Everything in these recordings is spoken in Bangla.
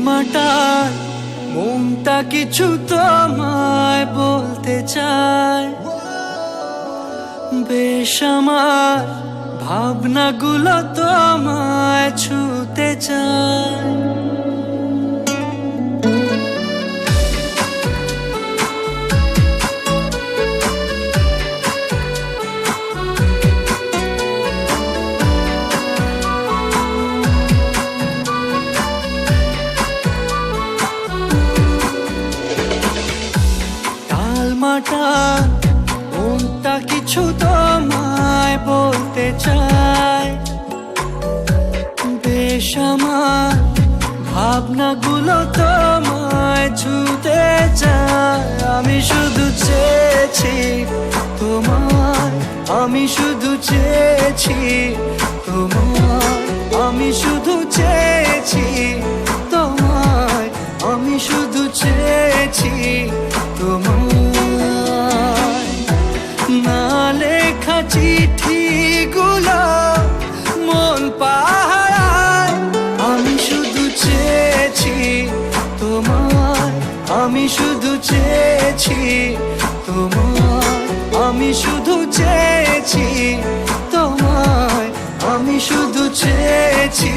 মাটার মনটা কিছু তোমায় বলতে চায়, বেশ আমার ভাবনাগুলো তোমায় ছুতে চায়। মাটার মনটা কিছু তোমায় বলতে চায়, বেশ আমার ভাবনাগুলো তোমায় ছুতে চায়। আমি শুধু চেয়েছি তোমায়, আমি শুধু চেয়েছি তোমায়, আমি শুধু চেয়েছি তোমায়, আমি শুধু চেয়েছি তোমায়। না লেখা চিঠিগুলো মন পাহারায়, আমি শুধু চেয়েছি তোমায়, আমি শুধু চেয়েছি তোমায়, আমি শুধু চেয়েছি তোমায়, আমি শুধু চেয়েছি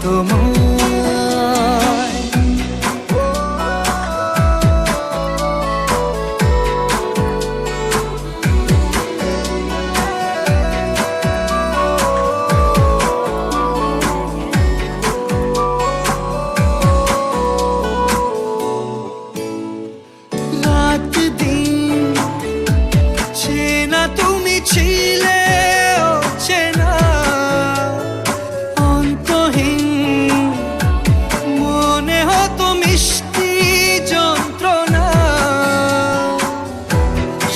তোমায়। তুমি ছিলে অচেনা অন্তহীন, মনে হতো মিষ্টি যন্ত্রণা,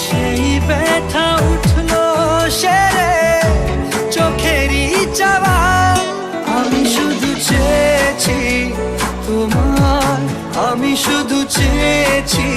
সেই ব্যথা উঠলো সেরে চোখেরই চাওয়া। আমি শুধু চেয়েছি তোমার, আমি শুধু চেয়েছি